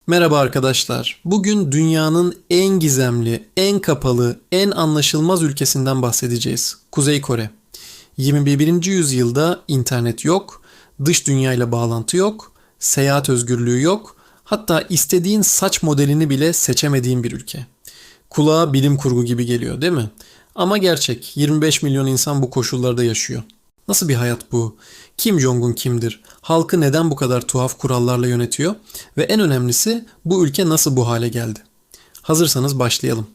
Merhaba arkadaşlar. Bugün dünyanın en gizemli, en kapalı, en anlaşılmaz ülkesinden bahsedeceğiz. Kuzey Kore. 21. yüzyılda internet yok, dış dünyayla bağlantı yok, seyahat özgürlüğü yok, hatta istediğin saç modelini bile seçemediğin bir ülke. Kulağa bilim kurgu gibi geliyor, değil mi? Ama gerçek. 25 milyon insan bu koşullarda yaşıyor. Nasıl bir hayat bu? Kim Jong-un kimdir? Halkı neden bu kadar tuhaf kurallarla yönetiyor? Ve en önemlisi bu ülke nasıl bu hale geldi? Hazırsanız başlayalım.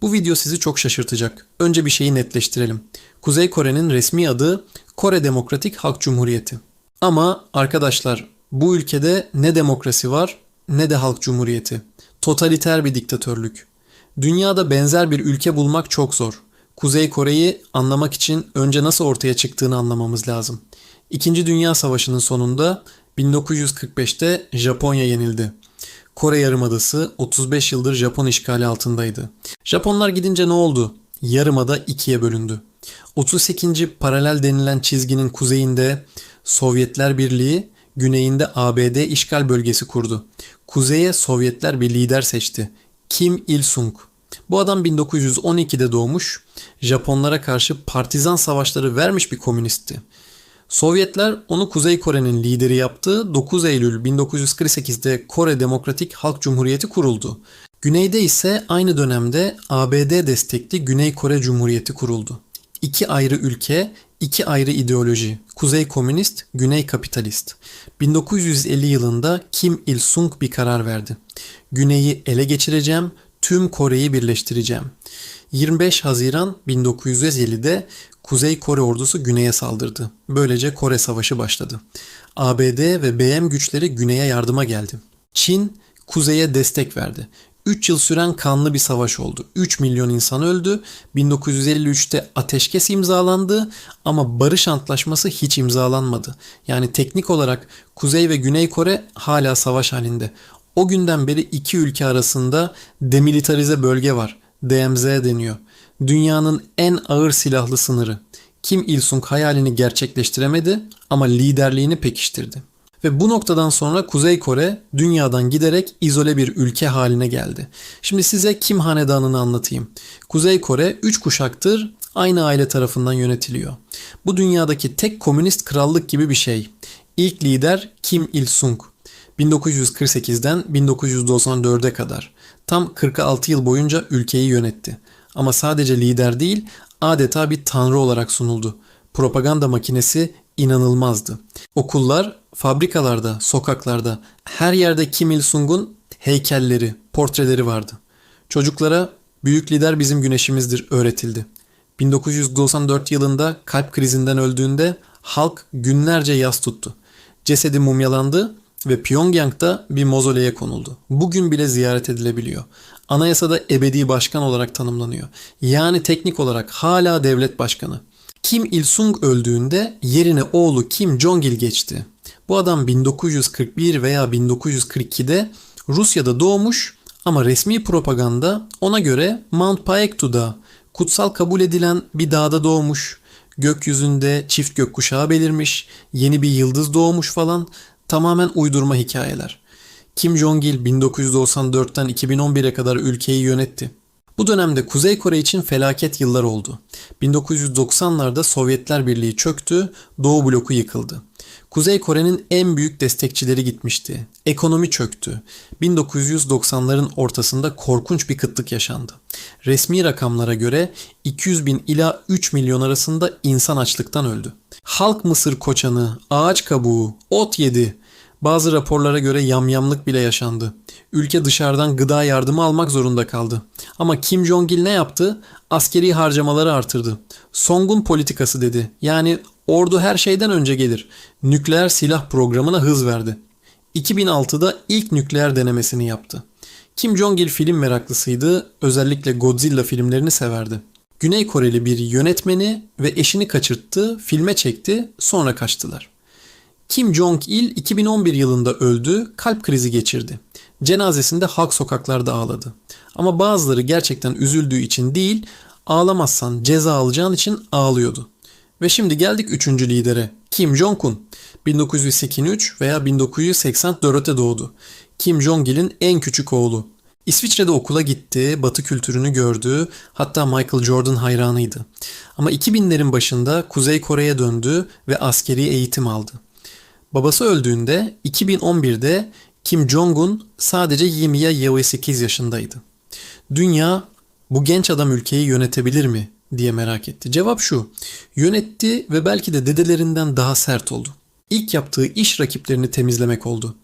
Bu video sizi çok şaşırtacak. Önce bir şeyi netleştirelim. Kuzey Kore'nin resmi adı Kore Demokratik Halk Cumhuriyeti. Ama arkadaşlar bu ülkede ne demokrasi var ne de halk cumhuriyeti. Totaliter bir diktatörlük. Dünyada benzer bir ülke bulmak çok zor. Kuzey Kore'yi anlamak için önce nasıl ortaya çıktığını anlamamız lazım. İkinci Dünya Savaşı'nın sonunda 1945'te Japonya yenildi. Kore Yarımadası 35 yıldır Japon işgali altındaydı. Japonlar gidince ne oldu? Yarımada ikiye bölündü. 38. paralel denilen çizginin kuzeyinde Sovyetler Birliği, güneyinde ABD işgal bölgesi kurdu. Kuzeye Sovyetler bir lider seçti. Kim Il-sung. Bu adam 1912'de doğmuş, Japonlara karşı partizan savaşları vermiş bir komünistti. Sovyetler onu Kuzey Kore'nin lideri yaptı. 9 Eylül 1948'de Kore Demokratik Halk Cumhuriyeti kuruldu. Güneyde ise aynı dönemde ABD destekli Güney Kore Cumhuriyeti kuruldu. İki ayrı ülke, iki ayrı ideoloji. Kuzey komünist, Güney kapitalist. 1950 yılında Kim Il-sung bir karar verdi. Güney'i ele geçireceğim, tüm Kore'yi birleştireceğim. 25 Haziran 1950'de Kuzey Kore ordusu güneye saldırdı. Böylece Kore Savaşı başladı. ABD ve BM güçleri güneye yardıma geldi. Çin kuzeye destek verdi. 3 yıl süren kanlı bir savaş oldu. 3 milyon insan öldü. 1953'te ateşkes imzalandı ama barış antlaşması hiç imzalanmadı. Yani teknik olarak Kuzey ve Güney Kore hala savaş halinde. O günden beri iki ülke arasında demilitarize bölge var. DMZ deniyor. Dünyanın en ağır silahlı sınırı. Kim Il-sung hayalini gerçekleştiremedi ama liderliğini pekiştirdi. Ve bu noktadan sonra Kuzey Kore dünyadan giderek izole bir ülke haline geldi. Şimdi size Kim Hanedanı'nı anlatayım. Kuzey Kore 3 kuşaktır aynı aile tarafından yönetiliyor. Bu dünyadaki tek komünist krallık gibi bir şey. İlk lider Kim Il-sung. 1948'den 1994'e kadar tam 46 yıl boyunca ülkeyi yönetti. Ama sadece lider değil, adeta bir tanrı olarak sunuldu. Propaganda makinesi inanılmazdı. Okullar, fabrikalarda, sokaklarda, her yerde Kim Il-sung'un heykelleri, portreleri vardı. Çocuklara büyük lider bizim güneşimizdir öğretildi. 1994 yılında kalp krizinden öldüğünde halk günlerce yas tuttu. Cesedi mumyalandı ve Pyongyang'da bir mozoleye konuldu. Bugün bile ziyaret edilebiliyor. Anayasada ebedi başkan olarak tanımlanıyor. Yani teknik olarak hala devlet başkanı. Kim Il-sung öldüğünde yerine oğlu Kim Jong-il geçti. Bu adam 1941 veya 1942'de Rusya'da doğmuş ama resmi propaganda ona göre Mount Paektu'da kutsal kabul edilen bir dağda doğmuş. Gökyüzünde çift gökkuşağı belirmiş, yeni bir yıldız doğmuş falan. Tamamen uydurma hikayeler. Kim Jong-il 1994'ten 2011'e kadar ülkeyi yönetti. Bu dönemde Kuzey Kore için felaket yıllar oldu. 1990'larda Sovyetler Birliği çöktü, Doğu bloku yıkıldı. Kuzey Kore'nin en büyük destekçileri gitmişti. Ekonomi çöktü. 1990'ların ortasında korkunç bir kıtlık yaşandı. Resmi rakamlara göre 200 bin ila 3 milyon arasında insan açlıktan öldü. Halk mısır koçanı, ağaç kabuğu, ot yedi. Bazı raporlara göre yamyamlık bile yaşandı. Ülke dışarıdan gıda yardımı almak zorunda kaldı. Ama Kim Jong-il ne yaptı? Askeri harcamaları artırdı. Songun politikası dedi. Yani ordu her şeyden önce gelir. Nükleer silah programına hız verdi. 2006'da ilk nükleer denemesini yaptı. Kim Jong-il film meraklısıydı. Özellikle Godzilla filmlerini severdi. Güney Koreli bir yönetmeni ve eşini kaçırttı, filme çekti, sonra kaçtılar. Kim Jong-il 2011 yılında öldü, kalp krizi geçirdi. Cenazesinde halk sokaklarda ağladı. Ama bazıları gerçekten üzüldüğü için değil, ağlamazsan ceza alacağın için ağlıyordu. Ve şimdi geldik 3. lidere, Kim Jong-un. 1983 veya 1984'te doğdu. Kim Jong-il'in en küçük oğlu. İsviçre'de okula gitti, Batı kültürünü gördü, hatta Michael Jordan hayranıydı. Ama 2000'lerin başında Kuzey Kore'ye döndü ve askeri eğitim aldı. Babası öldüğünde 2011'de Kim Jong-un sadece 20 ya 28 yaşındaydı. Dünya bu genç adam ülkeyi yönetebilir mi diye merak etti. Cevap şu: yönetti ve belki de dedelerinden daha sert oldu. İlk yaptığı iş rakiplerini temizlemek oldu.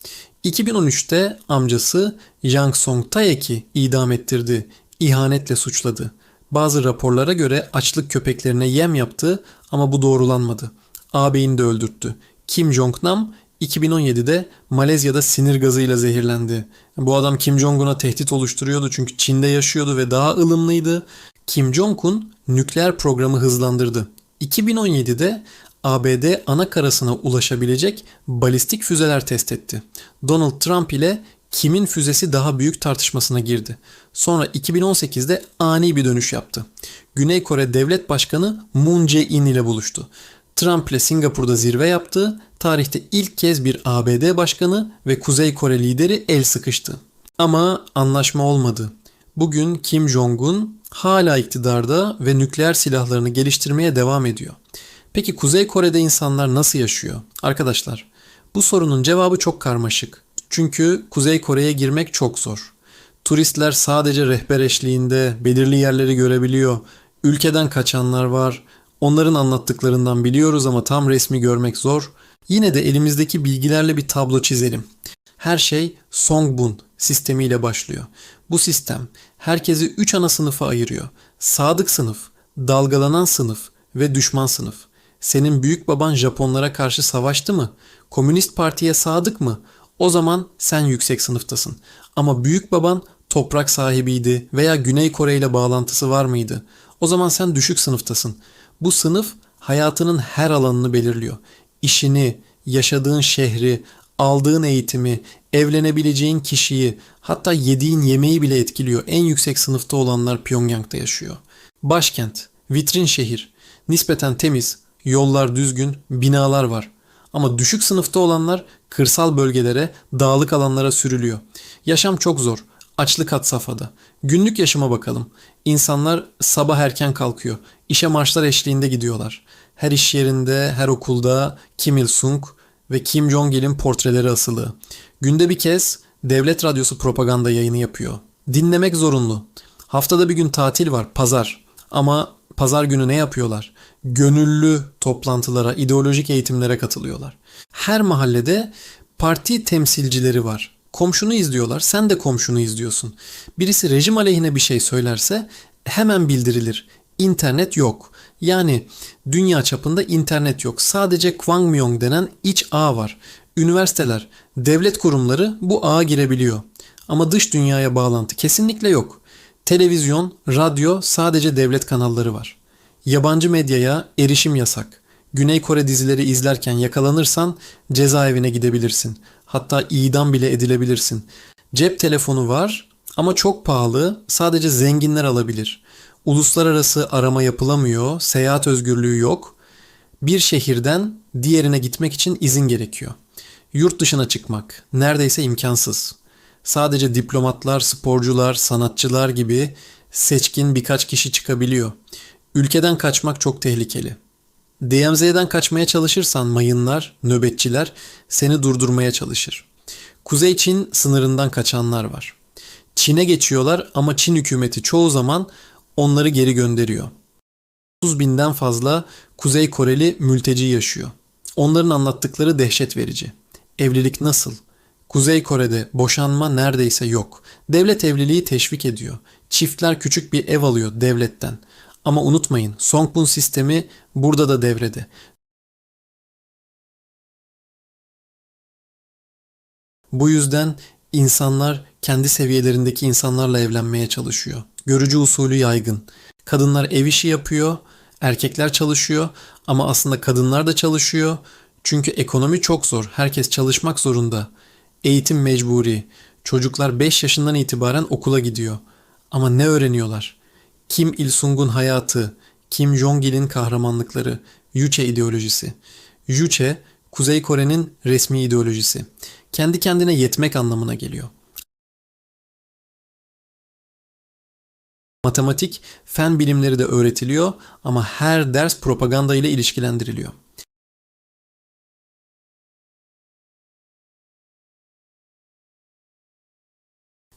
2013'te amcası Jang Song-taek'i idam ettirdi, ihanetle suçladı. Bazı raporlara göre açlık köpeklerine yem yaptı ama bu doğrulanmadı. Ağabeyini de öldürttü. Kim Jong-nam 2017'de Malezya'da sinir gazıyla zehirlendi. Bu adam Kim Jong-un'a tehdit oluşturuyordu çünkü Çin'de yaşıyordu ve daha ılımlıydı. Kim Jong-un nükleer programı hızlandırdı. 2017'de ABD ana karasına ulaşabilecek balistik füzeler test etti. Donald Trump ile kimin füzesi daha büyük tartışmasına girdi. Sonra 2018'de ani bir dönüş yaptı. Güney Kore Devlet Başkanı Moon Jae-in ile buluştu. Trump ile Singapur'da zirve yaptı. Tarihte ilk kez bir ABD başkanı ve Kuzey Kore lideri el sıkıştı. Ama anlaşma olmadı. Bugün Kim Jong-un hala iktidarda ve nükleer silahlarını geliştirmeye devam ediyor. Peki Kuzey Kore'de insanlar nasıl yaşıyor? Arkadaşlar, bu sorunun cevabı çok karmaşık. Çünkü Kuzey Kore'ye girmek çok zor. Turistler sadece rehber eşliğinde belirli yerleri görebiliyor. Ülkeden kaçanlar var. Onların anlattıklarından biliyoruz ama tam resmi görmek zor. Yine de elimizdeki bilgilerle bir tablo çizelim. Her şey Songbun sistemiyle başlıyor. Bu sistem herkesi 3 ana sınıfa ayırıyor. Sadık sınıf, dalgalanan sınıf ve düşman sınıf. Senin büyük baban Japonlara karşı savaştı mı? Komünist Parti'ye sadık mı? O zaman sen yüksek sınıftasın. Ama büyük baban toprak sahibiydi veya Güney Kore ile bağlantısı var mıydı? O zaman sen düşük sınıftasın. Bu sınıf hayatının her alanını belirliyor. İşini, yaşadığın şehri, aldığın eğitimi, evlenebileceğin kişiyi, hatta yediğin yemeği bile etkiliyor. En yüksek sınıfta olanlar Pyongyang'da yaşıyor. Başkent, vitrin şehir, nispeten temiz, yollar düzgün, binalar var. Ama düşük sınıfta olanlar kırsal bölgelere, dağlık alanlara sürülüyor. Yaşam çok zor. Açlık had safhada. Günlük yaşama bakalım. İnsanlar sabah erken kalkıyor. İşe marşlar eşliğinde gidiyorlar. Her iş yerinde, her okulda Kim Il-sung ve Kim Jong-il'in portreleri asılı. Günde bir kez devlet radyosu propaganda yayını yapıyor. Dinlemek zorunlu. Haftada bir gün tatil var, pazar. Ama pazar günü ne yapıyorlar? Gönüllü toplantılara, ideolojik eğitimlere katılıyorlar. Her mahallede parti temsilcileri var. Komşunu izliyorlar, sen de komşunu izliyorsun. Birisi rejim aleyhine bir şey söylerse hemen bildirilir. İnternet yok. Yani dünya çapında internet yok. Sadece Kwangmyong denen iç ağ var. Üniversiteler, devlet kurumları bu ağa girebiliyor. Ama dış dünyaya bağlantı kesinlikle yok. Televizyon, radyo sadece devlet kanalları var. Yabancı medyaya erişim yasak. Güney Kore dizileri izlerken yakalanırsan cezaevine gidebilirsin. Hatta idam bile edilebilirsin. Cep telefonu var ama çok pahalı, sadece zenginler alabilir. Uluslararası arama yapılamıyor, seyahat özgürlüğü yok. Bir şehirden diğerine gitmek için izin gerekiyor. Yurt dışına çıkmak neredeyse imkansız. Sadece diplomatlar, sporcular, sanatçılar gibi seçkin birkaç kişi çıkabiliyor. Ülkeden kaçmak çok tehlikeli. DMZ'den kaçmaya çalışırsan mayınlar, nöbetçiler seni durdurmaya çalışır. Kuzey Çin sınırından kaçanlar var. Çin'e geçiyorlar ama Çin hükümeti çoğu zaman onları geri gönderiyor. 30 binden fazla Kuzey Koreli mülteci yaşıyor. Onların anlattıkları dehşet verici. Evlilik nasıl? Kuzey Kore'de boşanma neredeyse yok. Devlet evliliği teşvik ediyor. Çiftler küçük bir ev alıyor devletten. Ama unutmayın, Songbun sistemi burada da devrede. Bu yüzden insanlar kendi seviyelerindeki insanlarla evlenmeye çalışıyor. Görücü usulü yaygın. Kadınlar ev işi yapıyor, erkekler çalışıyor ama aslında kadınlar da çalışıyor. Çünkü ekonomi çok zor. Herkes çalışmak zorunda. Eğitim mecburi. Çocuklar 5 yaşından itibaren okula gidiyor. Ama ne öğreniyorlar? Kim Il-sung'un hayatı, Kim Jong-il'in kahramanlıkları, Juche ideolojisi. Juche, Kuzey Kore'nin resmi ideolojisi. Kendi kendine yetmek anlamına geliyor. Matematik, fen bilimleri de öğretiliyor ama her ders propaganda ile ilişkilendiriliyor.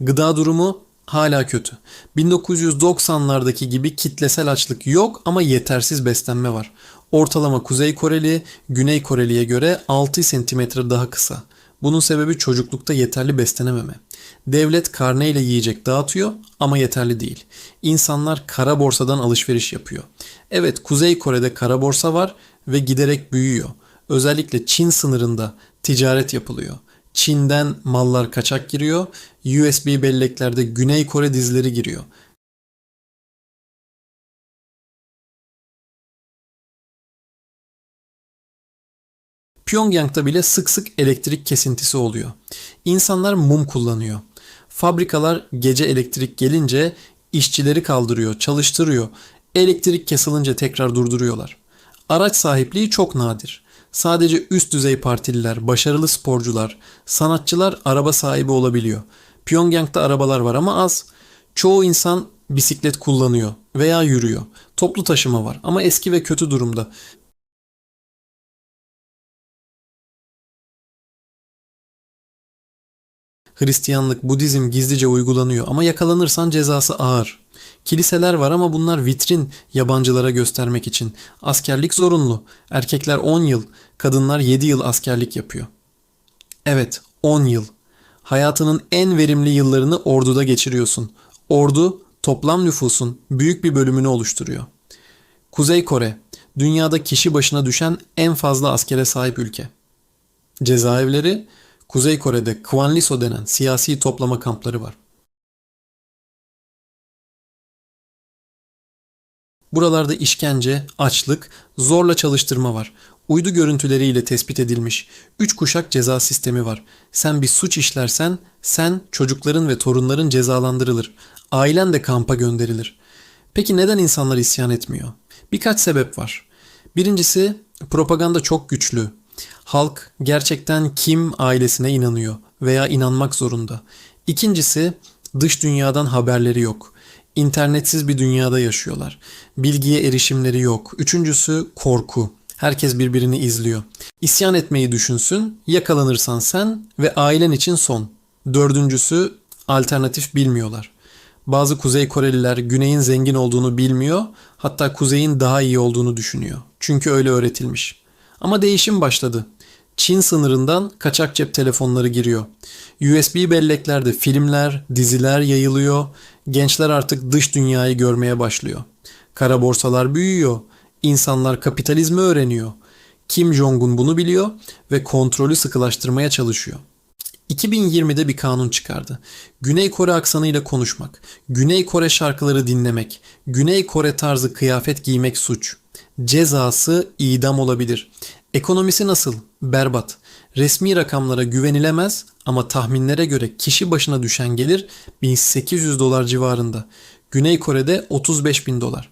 Gıda durumu hala kötü. 1990'lardaki gibi kitlesel açlık yok ama yetersiz beslenme var. Ortalama Kuzey Koreli, Güney Koreli'ye göre 6 santimetre daha kısa. Bunun sebebi çocuklukta yeterli beslenememe. Devlet karneyle yiyecek dağıtıyor ama yeterli değil. İnsanlar kara borsadan alışveriş yapıyor. Evet, Kuzey Kore'de kara borsa var ve giderek büyüyor. Özellikle Çin sınırında ticaret yapılıyor. Çin'den mallar kaçak giriyor. USB belleklerde Güney Kore dizileri giriyor. Pyongyang'da bile sık sık elektrik kesintisi oluyor. İnsanlar mum kullanıyor. Fabrikalar gece elektrik gelince işçileri kaldırıyor, çalıştırıyor. Elektrik kesilince tekrar durduruyorlar. Araç sahipliği çok nadir. Sadece üst düzey partililer, başarılı sporcular, sanatçılar araba sahibi olabiliyor. Pyongyang'da arabalar var ama az. Çoğu insan bisiklet kullanıyor veya yürüyor. Toplu taşıma var ama eski ve kötü durumda. Hristiyanlık, Budizm gizlice uygulanıyor ama yakalanırsan cezası ağır. Kiliseler var ama bunlar vitrin, yabancılara göstermek için. Askerlik zorunlu. Erkekler 10 yıl, kadınlar 7 yıl askerlik yapıyor. Evet, 10 yıl. Hayatının en verimli yıllarını orduda geçiriyorsun. Ordu toplam nüfusun büyük bir bölümünü oluşturuyor. Kuzey Kore, dünyada kişi başına düşen en fazla askere sahip ülke. Cezaevleri, Kuzey Kore'de Kwanliso denen siyasi toplama kampları var. Buralarda işkence, açlık, zorla çalıştırma var. Uydu görüntüleriyle tespit edilmiş 3 kuşak ceza sistemi var. Sen bir suç işlersen sen, çocukların ve torunların cezalandırılır. Ailen de kampa gönderilir. Peki neden insanlar isyan etmiyor? Birkaç sebep var. Birincisi, propaganda çok güçlü. Halk gerçekten kim ailesine inanıyor veya inanmak zorunda. İkincisi, dış dünyadan haberleri yok. İnternetsiz bir dünyada yaşıyorlar. Bilgiye erişimleri yok. Üçüncüsü korku. Herkes birbirini izliyor. İsyan etmeyi düşünsün, yakalanırsan sen ve ailen için son. Dördüncüsü alternatif bilmiyorlar. Bazı Kuzey Koreliler Güney'in zengin olduğunu bilmiyor, hatta Kuzey'in daha iyi olduğunu düşünüyor. Çünkü öyle öğretilmiş. Ama değişim başladı. Çin sınırından kaçak cep telefonları giriyor. USB belleklerde filmler, diziler yayılıyor. Gençler artık dış dünyayı görmeye başlıyor. Kara borsalar büyüyor. İnsanlar kapitalizmi öğreniyor. Kim Jong-un bunu biliyor ve kontrolü sıkılaştırmaya çalışıyor. 2020'de bir kanun çıkardı. Güney Kore aksanıyla konuşmak, Güney Kore şarkıları dinlemek, Güney Kore tarzı kıyafet giymek suç. Cezası idam olabilir. Ekonomisi nasıl? Berbat. Resmi rakamlara güvenilemez ama tahminlere göre kişi başına düşen gelir 1800 dolar civarında. Güney Kore'de 35 bin dolar.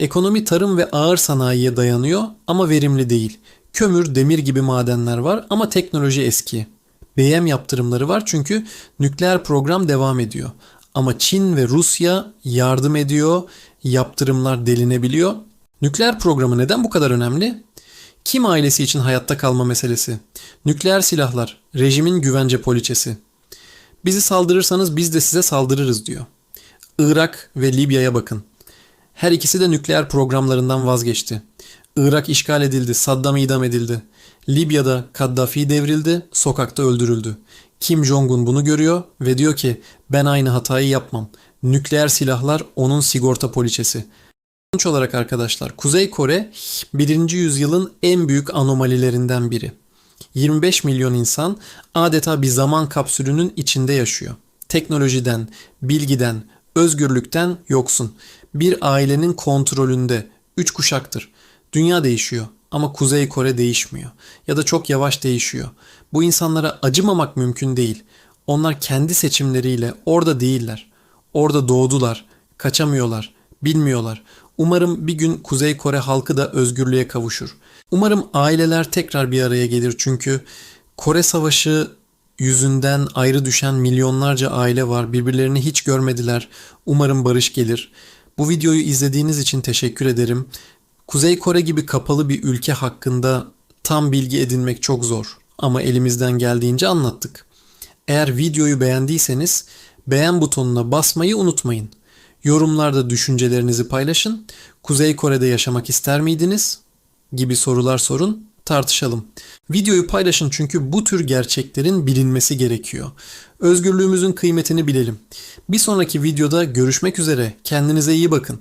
Ekonomi tarım ve ağır sanayiye dayanıyor ama verimli değil. Kömür, demir gibi madenler var ama teknoloji eski. BM yaptırımları var çünkü nükleer program devam ediyor. Ama Çin ve Rusya yardım ediyor, yaptırımlar delinebiliyor. Nükleer programı neden bu kadar önemli? Kim ailesi için hayatta kalma meselesi. Nükleer silahlar, rejimin güvence poliçesi. Bizi saldırırsanız biz de size saldırırız diyor. Irak ve Libya'ya bakın. Her ikisi de nükleer programlarından vazgeçti. Irak işgal edildi, Saddam idam edildi. Libya'da Kaddafi devrildi, sokakta öldürüldü. Kim Jong-un bunu görüyor ve diyor ki ben aynı hatayı yapmam. Nükleer silahlar onun sigorta poliçesi. Sonuç olarak arkadaşlar Kuzey Kore 1. yüzyılın en büyük anomalilerinden biri. 25 milyon insan adeta bir zaman kapsülünün içinde yaşıyor. Teknolojiden, bilgiden, özgürlükten yoksun. Bir ailenin kontrolünde 3 kuşaktır. Dünya değişiyor ama Kuzey Kore değişmiyor ya da çok yavaş değişiyor. Bu insanlara acımamak mümkün değil. Onlar kendi seçimleriyle orada değiller. Orada doğdular, kaçamıyorlar, bilmiyorlar. Umarım bir gün Kuzey Kore halkı da özgürlüğe kavuşur. Umarım aileler tekrar bir araya gelir çünkü Kore Savaşı yüzünden ayrı düşen milyonlarca aile var. Birbirlerini hiç görmediler. Umarım barış gelir. Bu videoyu izlediğiniz için teşekkür ederim. Kuzey Kore gibi kapalı bir ülke hakkında tam bilgi edinmek çok zor ama elimizden geldiğince anlattık. Eğer videoyu beğendiyseniz beğen butonuna basmayı unutmayın. Yorumlarda düşüncelerinizi paylaşın. Kuzey Kore'de yaşamak ister miydiniz? Gibi sorular sorun, tartışalım. Videoyu paylaşın çünkü bu tür gerçeklerin bilinmesi gerekiyor. Özgürlüğümüzün kıymetini bilelim. Bir sonraki videoda görüşmek üzere. Kendinize iyi bakın.